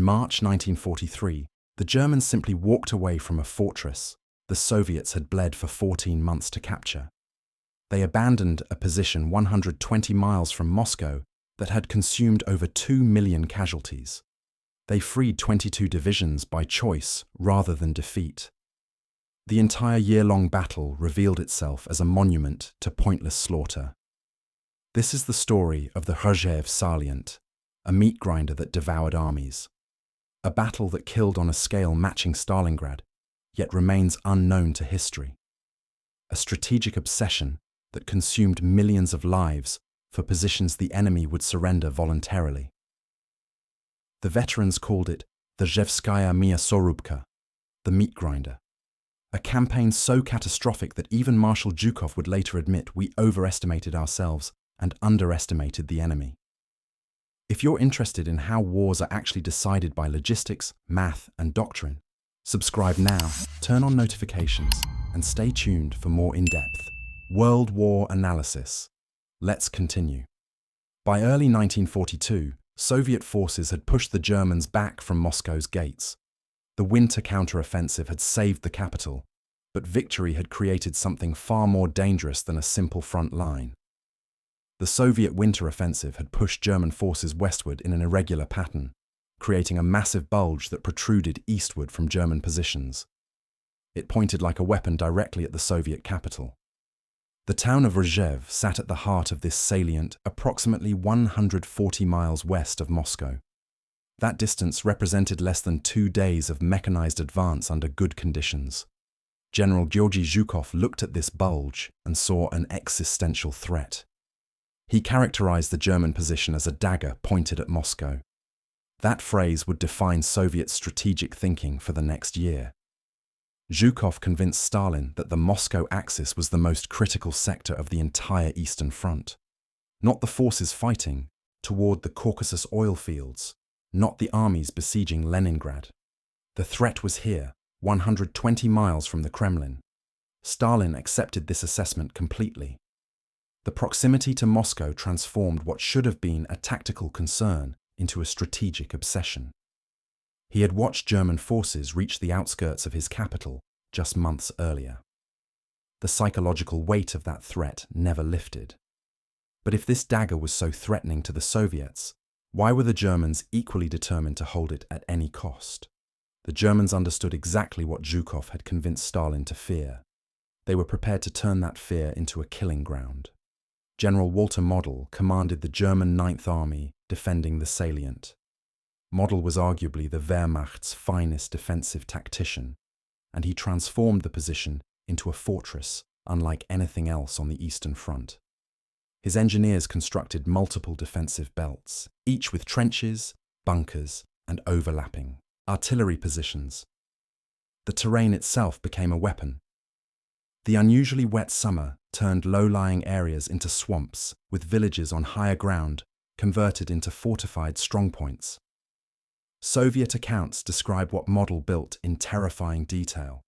March 1943, the Germans simply walked away from a fortress the Soviets had bled for 14 months to capture. They abandoned a position 120 miles from Moscow that had consumed over 2 million casualties. They freed 22 divisions by choice rather than defeat. The entire year-long battle revealed itself as a monument to pointless slaughter. This is the story of the Rzhev salient, a meat grinder that devoured armies. A battle that killed on a scale matching Stalingrad, yet remains unknown to history. A strategic obsession that consumed millions of lives for positions the enemy would surrender voluntarily. The veterans called it the Rzhevskaya Miasorubka, the meat grinder, a campaign so catastrophic that even Marshal Zhukov would later admit we overestimated ourselves and underestimated the enemy. If you're interested in how wars are actually decided by logistics, math, and doctrine, subscribe now, turn on notifications, and stay tuned for more in-depth World War analysis. Let's continue. By early 1942, Soviet forces had pushed the Germans back from Moscow's gates. The winter counter-offensive had saved the capital, but victory had created something far more dangerous than a simple front line. The Soviet winter offensive had pushed German forces westward in an irregular pattern, creating a massive bulge that protruded eastward from German positions. It pointed like a weapon directly at the Soviet capital. The town of Rzhev sat at the heart of this salient, approximately 140 miles west of Moscow. That distance represented less than 2 days of mechanized advance under good conditions. General Georgy Zhukov looked at this bulge and saw an existential threat. He characterized the German position as a dagger pointed at Moscow. That phrase would define Soviet strategic thinking for the next year. Zhukov convinced Stalin that the Moscow axis was the most critical sector of the entire Eastern Front. Not the forces fighting toward the Caucasus oil fields, not the armies besieging Leningrad. The threat was here, 120 miles from the Kremlin. Stalin accepted this assessment completely. The proximity to Moscow transformed what should have been a tactical concern into a strategic obsession. He had watched German forces reach the outskirts of his capital just months earlier. The psychological weight of that threat never lifted. But if this dagger was so threatening to the Soviets, why were the Germans equally determined to hold it at any cost? The Germans understood exactly what Zhukov had convinced Stalin to fear. They were prepared to turn that fear into a killing ground. General Walter Model commanded the German Ninth Army defending the salient. Model was arguably the Wehrmacht's finest defensive tactician, and he transformed the position into a fortress unlike anything else on the Eastern Front. His engineers constructed multiple defensive belts, each with trenches, bunkers, and overlapping artillery positions. The terrain itself became a weapon. The unusually wet summer turned low-lying areas into swamps, with villages on higher ground converted into fortified strongpoints. Soviet accounts describe what Model built in terrifying detail.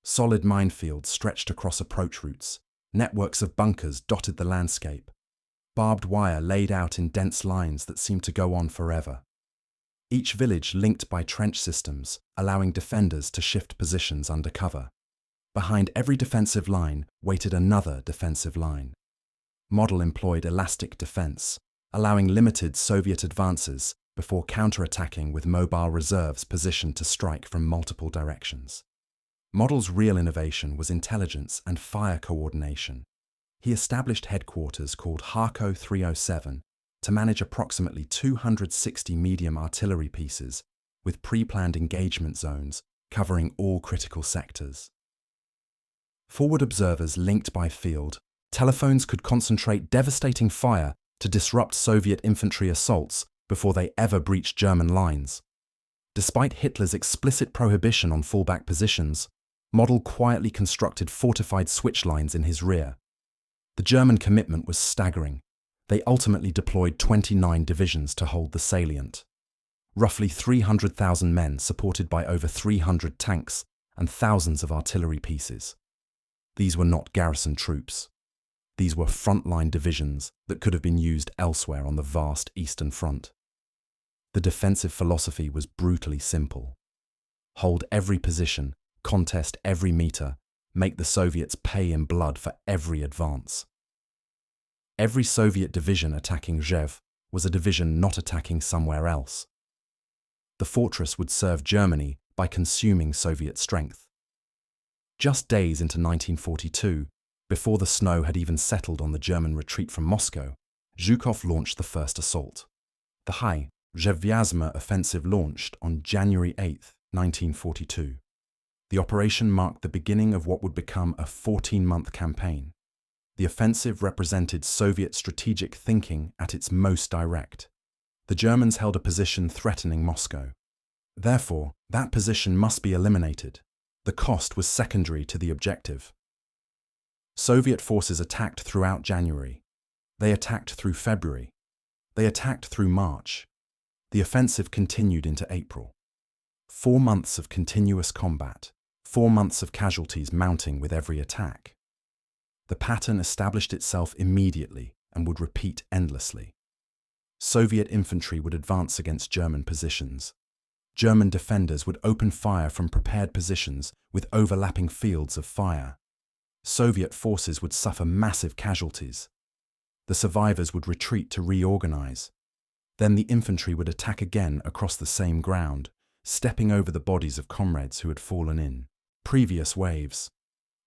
Solid minefields stretched across approach routes, networks of bunkers dotted the landscape, barbed wire laid out in dense lines that seemed to go on forever. Each village linked by trench systems, allowing defenders to shift positions under cover. Behind every defensive line waited another defensive line. Model employed elastic defense, allowing limited Soviet advances before counterattacking with mobile reserves positioned to strike from multiple directions. Model's real innovation was intelligence and fire coordination. He established headquarters called Harko 307 to manage approximately 260 medium artillery pieces with pre-planned engagement zones covering all critical sectors. Forward observers linked by field, telephones could concentrate devastating fire to disrupt Soviet infantry assaults before they ever breached German lines. Despite Hitler's explicit prohibition on fallback positions, Model quietly constructed fortified switch lines in his rear. The German commitment was staggering. They ultimately deployed 29 divisions to hold the salient. Roughly 300,000 men supported by over 300 tanks and thousands of artillery pieces. These were not garrison troops. These were frontline divisions that could have been used elsewhere on the vast Eastern Front. The defensive philosophy was brutally simple. Hold every position, contest every meter, make the Soviets pay in blood for every advance. Every Soviet division attacking Rzhev was a division not attacking somewhere else. The fortress would serve Germany by consuming Soviet strength. Just days into 1942, before the snow had even settled on the German retreat from Moscow, Zhukov launched the first assault. The high Rzhev offensive launched on January 8, 1942. The operation marked the beginning of what would become a 14-month campaign. The offensive represented Soviet strategic thinking at its most direct. The Germans held a position threatening Moscow. Therefore, that position must be eliminated. The cost was secondary to the objective. Soviet forces attacked throughout January. They attacked through February. They attacked through March. The offensive continued into April. 4 months of continuous combat, 4 months of casualties mounting with every attack. The pattern established itself immediately and would repeat endlessly. Soviet infantry would advance against German positions. German defenders would open fire from prepared positions with overlapping fields of fire. Soviet forces would suffer massive casualties. The survivors would retreat to reorganize. Then the infantry would attack again across the same ground, stepping over the bodies of comrades who had fallen in previous waves.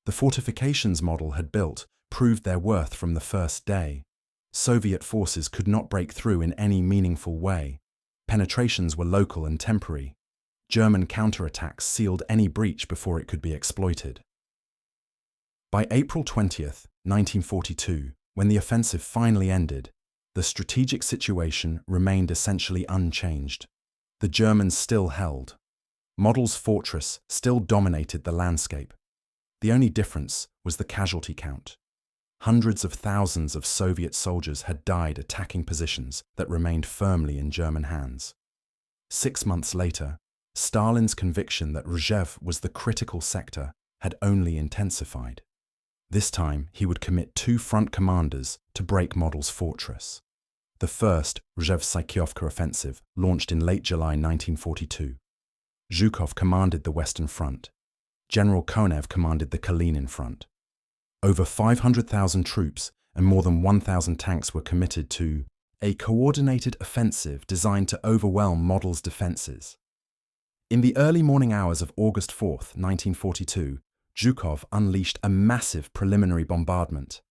The fortifications model had built proved their worth from the first day. Soviet forces could not break through in any meaningful way. Penetrations were local and temporary. German counterattacks sealed any breach before it could be exploited. By April 20th, 1942, when the offensive finally ended, the strategic situation remained essentially unchanged. The Germans still held. Model's fortress still dominated the landscape. The only difference was the casualty count. Hundreds of thousands of Soviet soldiers had died attacking positions that remained firmly in German hands. 6 months later, Stalin's conviction that Rzhev was the critical sector had only intensified. This time, he would commit 2 front commanders to break Model's fortress. The first Rzhev-Syktyvka offensive launched in late July 1942. Zhukov commanded the Western Front. General Konev commanded the Kalinin Front. Over 500,000 troops and more than 1,000 tanks were committed to a coordinated offensive designed to overwhelm Model's defenses. In the early morning hours of August 4, 1942, Zhukov unleashed a massive preliminary bombardment.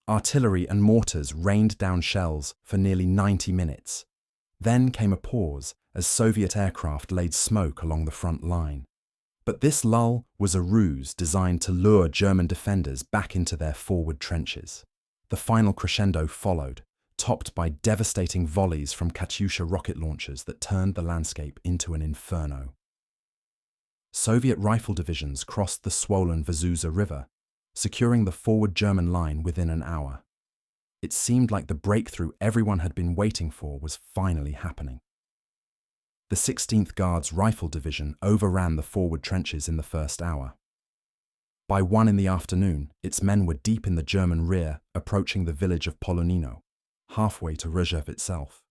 Artillery and mortars rained down shells for nearly 90 minutes. Then came a pause as Soviet aircraft laid smoke along the front line. But this lull was a ruse designed to lure German defenders back into their forward trenches. The final crescendo followed, topped by devastating volleys from Katyusha rocket launchers that turned the landscape into an inferno. Soviet rifle divisions crossed the swollen Vazouza River, securing the forward German line within an hour. It seemed like the breakthrough everyone had been waiting for was finally happening. The 16th Guards Rifle Division overran the forward trenches in the first hour. By 1 in the afternoon, its men were deep in the German rear, approaching the village of Polonino, halfway to Rzhev itself.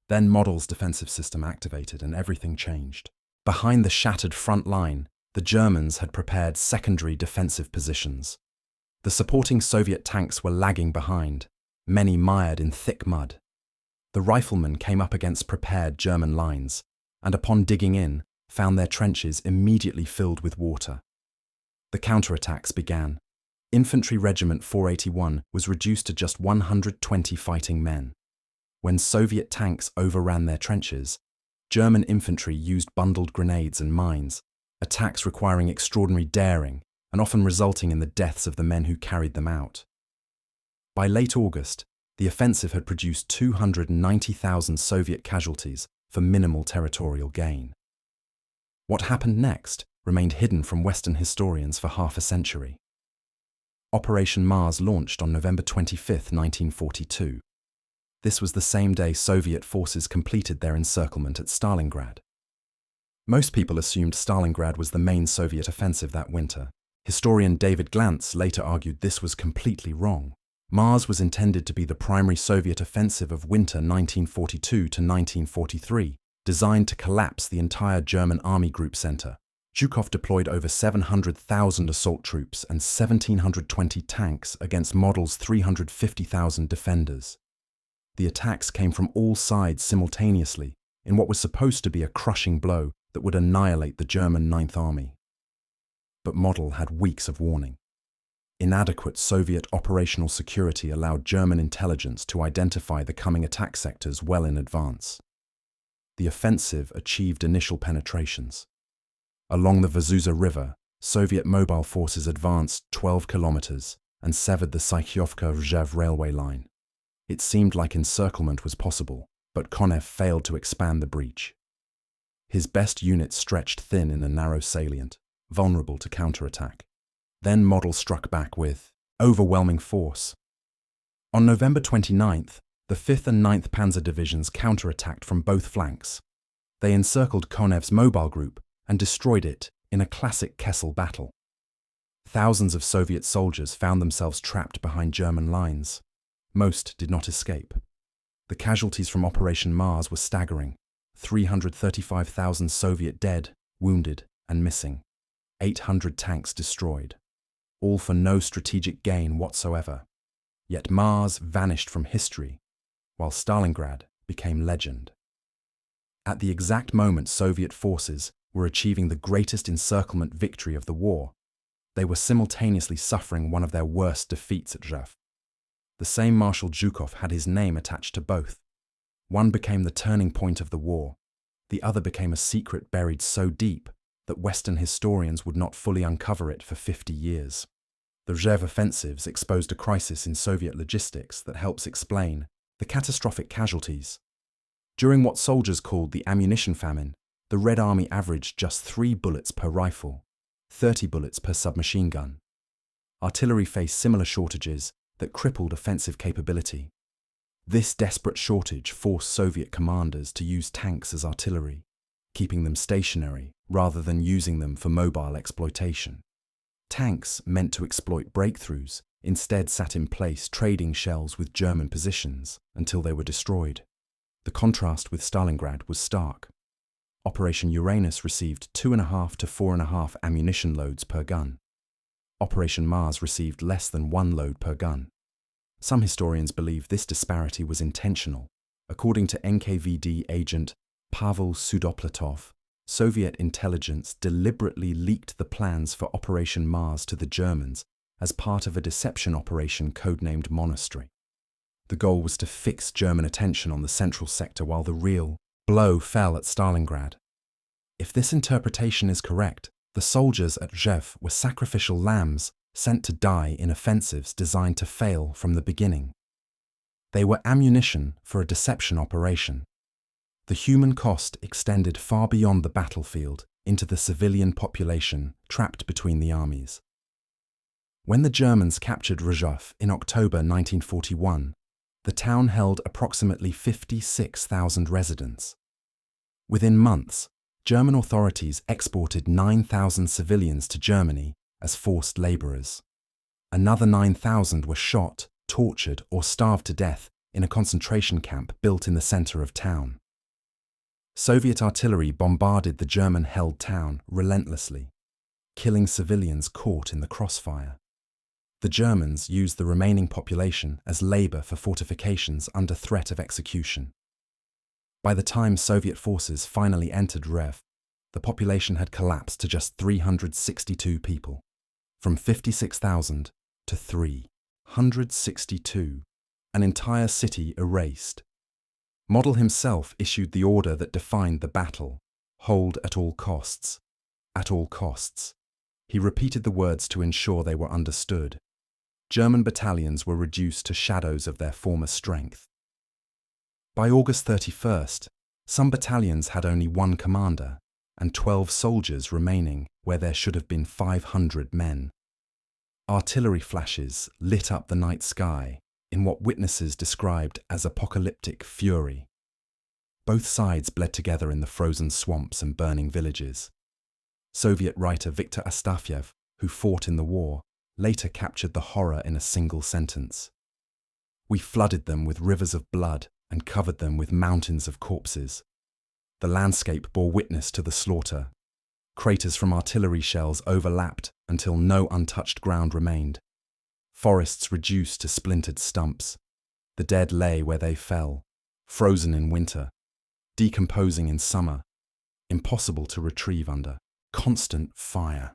Then Model's defensive system activated and everything changed. Behind the shattered front line, the Germans had prepared secondary defensive positions. The supporting Soviet tanks were lagging behind, many mired in thick mud. The riflemen came up against prepared German lines, and upon digging in, found their trenches immediately filled with water. The counterattacks began. Infantry Regiment 481 was reduced to just 120 fighting men. When Soviet tanks overran their trenches, German infantry used bundled grenades and mines, attacks requiring extraordinary daring and often resulting in the deaths of the men who carried them out. By late August, the offensive had produced 290,000 Soviet casualties for minimal territorial gain. What happened next remained hidden from Western historians for half a century. Operation Mars launched on November 25, 1942. This was the same day Soviet forces completed their encirclement at Stalingrad. Most people assumed Stalingrad was the main Soviet offensive that winter. Historian David Glantz later argued this was completely wrong. Mars was intended to be the primary Soviet offensive of winter 1942 to 1943, designed to collapse the entire German Army Group Center. Zhukov deployed over 700,000 assault troops and 1,720 tanks against Model's 350,000 defenders. The attacks came from all sides simultaneously in what was supposed to be a crushing blow that would annihilate the German Ninth Army. But Model had weeks of warning. Inadequate Soviet operational security allowed German intelligence to identify the coming attack sectors well in advance. The offensive achieved initial penetrations. Along the Vazouza River, Soviet mobile forces advanced 12 kilometers and severed the Sychyovka-Rzhev railway line. It seemed like encirclement was possible, but Konev failed to expand the breach. His best units stretched thin in a narrow salient, vulnerable to counterattack. Then Model struck back with overwhelming force. On November 29th, the 5th and 9th Panzer Divisions counterattacked from both flanks. They encircled Konev's mobile group and destroyed it in a classic Kessel battle. Thousands of Soviet soldiers found themselves trapped behind German lines. Most did not escape. The casualties from Operation Mars were staggering: 335,000 Soviet dead, wounded, and missing. 800 tanks destroyed. All for no strategic gain whatsoever. Yet Mars vanished from history, while Stalingrad became legend. At the exact moment Soviet forces were achieving the greatest encirclement victory of the war, they were simultaneously suffering one of their worst defeats at Rzhev. The same Marshal Zhukov had his name attached to both. One became the turning point of the war. The other became a secret buried so deep that Western historians would not fully uncover it for 50 years. The Rzhev offensives exposed a crisis in Soviet logistics that helps explain the catastrophic casualties. During what soldiers called the ammunition famine, the Red Army averaged just 3 bullets per rifle, 30 bullets per submachine gun. Artillery faced similar shortages that crippled offensive capability. This desperate shortage forced Soviet commanders to use tanks as artillery, keeping them stationary rather than using them for mobile exploitation. Tanks meant to exploit breakthroughs instead sat in place trading shells with German positions until they were destroyed. The contrast with Stalingrad was stark. Operation Uranus received 2.5 to 4.5 ammunition loads per gun. Operation Mars received less than 1 load per gun. Some historians believe this disparity was intentional. According to NKVD agent Pavel Sudoplatov, Soviet intelligence deliberately leaked the plans for Operation Mars to the Germans as part of a deception operation codenamed Monastery. The goal was to fix German attention on the central sector while the real blow fell at Stalingrad. If this interpretation is correct, the soldiers at Rzhev were sacrificial lambs sent to die in offensives designed to fail from the beginning. They were ammunition for a deception operation. The human cost extended far beyond the battlefield into the civilian population trapped between the armies. When the Germans captured Rzhev in October 1941, the town held approximately 56,000 residents. Within months, German authorities exported 9,000 civilians to Germany as forced laborers. Another 9,000 were shot, tortured, or starved to death in a concentration camp built in the center of town. Soviet artillery bombarded the German-held town relentlessly, killing civilians caught in the crossfire. The Germans used the remaining population as labor for fortifications under threat of execution. By the time Soviet forces finally entered Rzhev, the population had collapsed to just 362 people, from 56,000 to 362, an entire city erased. Model himself issued the order that defined the battle: hold at all costs. At all costs. He repeated the words to ensure they were understood. German battalions were reduced to shadows of their former strength. By August 31st, some battalions had only 1 commander and 12 soldiers remaining where there should have been 500 men. Artillery flashes lit up the night sky in what witnesses described as apocalyptic fury. Both sides bled together in the frozen swamps and burning villages. Soviet writer Viktor Astafyev, who fought in the war, later captured the horror in a single sentence: We flooded them with rivers of blood and covered them with mountains of corpses. The landscape bore witness to the slaughter. Craters from artillery shells overlapped until no untouched ground remained. Forests reduced to splintered stumps. The dead lay where they fell, frozen in winter, decomposing in summer, impossible to retrieve under constant fire.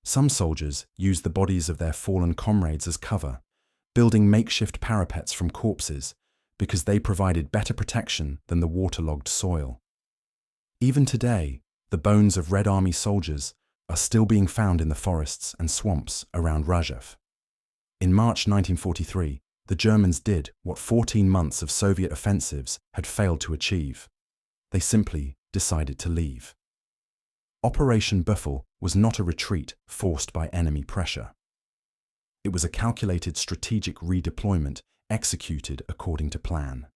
Some soldiers used the bodies of their fallen comrades as cover, building makeshift parapets from corpses because they provided better protection than the waterlogged soil. Even today, the bones of Red Army soldiers are still being found in the forests and swamps around Rzhev. In March 1943, the Germans did what 14 months of Soviet offensives had failed to achieve. They simply decided to leave. Operation Buffel was not a retreat forced by enemy pressure. It was a calculated strategic redeployment executed according to plan.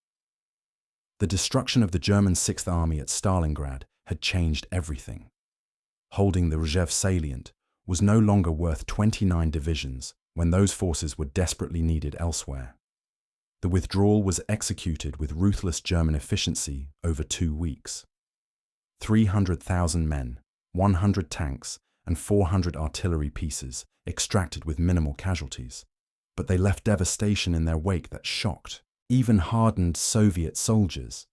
The destruction of the German Sixth Army at Stalingrad had changed everything. Holding the Rzhev salient was no longer worth 29 divisions when those forces were desperately needed elsewhere. The withdrawal was executed with ruthless German efficiency over 2 weeks. 300,000 men, 100 tanks, and 400 artillery pieces extracted with minimal casualties. But they left devastation in their wake that shocked even hardened Soviet soldiers.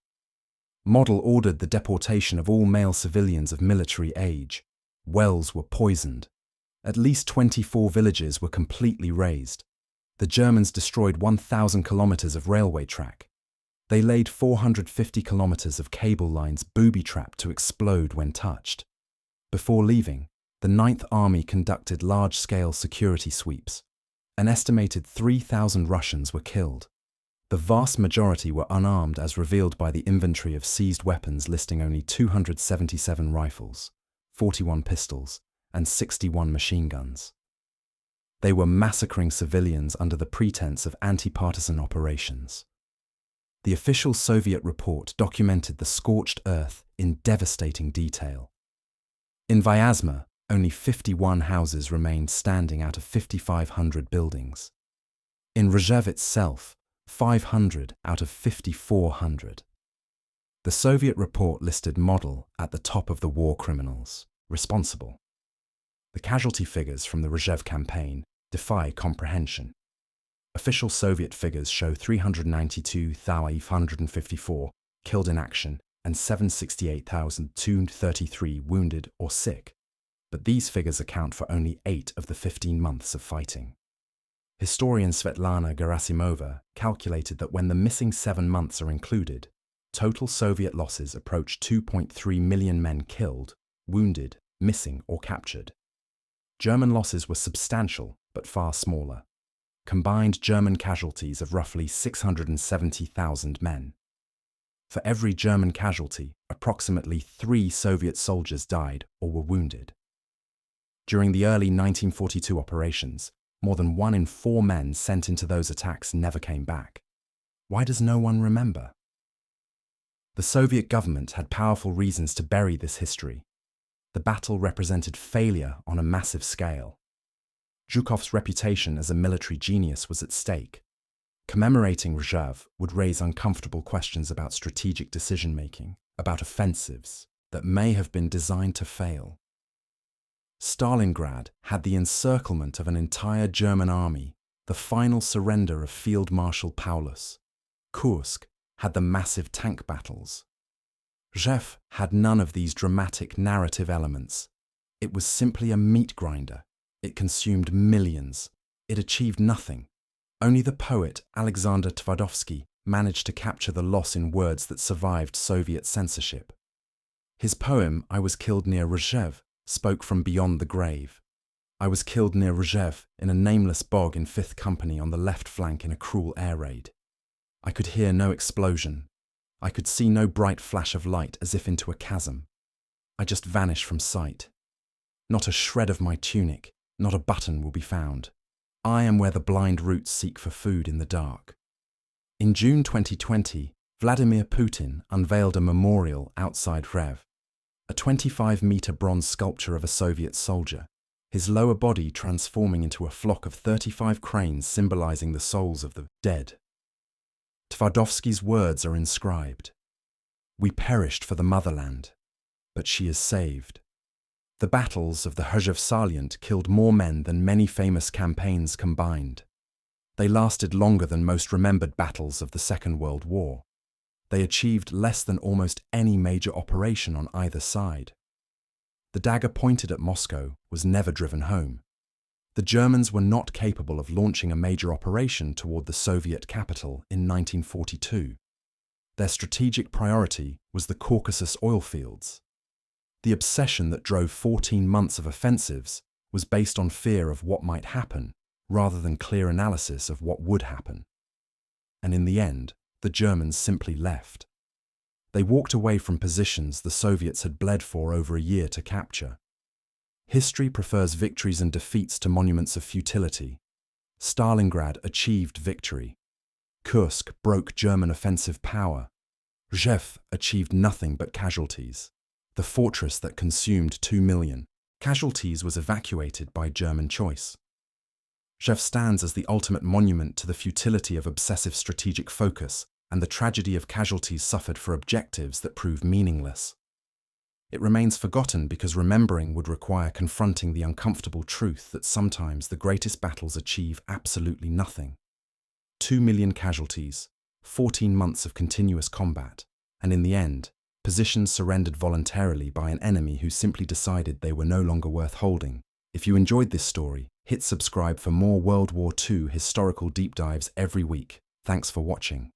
Model ordered the deportation of all male civilians of military age. Wells were poisoned. At least 24 villages were completely razed. The Germans destroyed 1,000 kilometers of railway track. They laid 450 kilometers of cable lines booby-trapped to explode when touched. Before leaving, the Ninth Army conducted large-scale security sweeps. An estimated 3,000 Russians were killed. The vast majority were unarmed, as revealed by the inventory of seized weapons listing only 277 rifles, 41 pistols, and 61 machine guns. They were massacring civilians under the pretense of anti-partisan operations. The official Soviet report documented the scorched earth in devastating detail. In Vyazma, only 51 houses remained standing out of 5,500 buildings. In Rzhev itself, 500 out of 5,400. The Soviet report listed Model at the top of the war criminals responsible. The casualty figures from the Rzhev campaign defy comprehension. Official Soviet figures show 392,554 killed in action and 768,233 wounded or sick. But these figures account for only 8 of the 15 months of fighting. Historian Svetlana Gerasimova calculated that when the missing 7 months are included, total Soviet losses approach 2.3 million men killed, wounded, missing or captured. German losses were substantial but far smaller. Combined German casualties of roughly 670,000 men. For every German casualty, approximately 3 Soviet soldiers died or were wounded. During the early 1942 operations, more than 1 in 4 men sent into those attacks never came back. Why does no one remember? The Soviet government had powerful reasons to bury this history. The battle represented failure on a massive scale. Zhukov's reputation as a military genius was at stake. Commemorating Rzhev would raise uncomfortable questions about strategic decision-making, about offensives that may have been designed to fail. Stalingrad had the encirclement of an entire German army, the final surrender of Field Marshal Paulus. Kursk had the massive tank battles. Rzhev had none of these dramatic narrative elements. It was simply a meat grinder. It consumed millions. It achieved nothing. Only the poet Alexander Tvardovsky managed to capture the loss in words that survived Soviet censorship. His poem, I Was Killed Near Rzhev, spoke from beyond the grave. I was killed near Rzhev in a nameless bog in 5th Company on the left flank in a cruel air raid. I could hear no explosion. I could see no bright flash of light as if into a chasm. I just vanished from sight. Not a shred of my tunic, not a button will be found. I am where the blind roots seek for food in the dark. In June 2020, Vladimir Putin unveiled a memorial outside Rzhev, a 25-meter bronze sculpture of a Soviet soldier, his lower body transforming into a flock of 35 cranes symbolizing the souls of the dead. Twardowski's words are inscribed. "We perished for the motherland, but she is saved." The battles of the Rzhev salient killed more men than many famous campaigns combined. They lasted longer than most remembered battles of the Second World War. They achieved less than almost any major operation on either side. The dagger pointed at Moscow was never driven home. The Germans were not capable of launching a major operation toward the Soviet capital in 1942. Their strategic priority was the Caucasus oil fields. The obsession that drove 14 months of offensives was based on fear of what might happen, rather than clear analysis of what would happen. And in the end, the Germans simply left. They walked away from positions the Soviets had bled for over a year to capture. History prefers victories and defeats to monuments of futility. Stalingrad achieved victory. Kursk broke German offensive power. Rzhev achieved nothing but casualties. The fortress that consumed 2 million casualties was evacuated by German choice. Rzhev stands as the ultimate monument to the futility of obsessive strategic focus and the tragedy of casualties suffered for objectives that prove meaningless. It remains forgotten because remembering would require confronting the uncomfortable truth that sometimes the greatest battles achieve absolutely nothing. 2 million casualties, 14 months of continuous combat, and in the end, positions surrendered voluntarily by an enemy who simply decided they were no longer worth holding. If you enjoyed this story, hit subscribe for more World War II historical deep dives every week. Thanks for watching.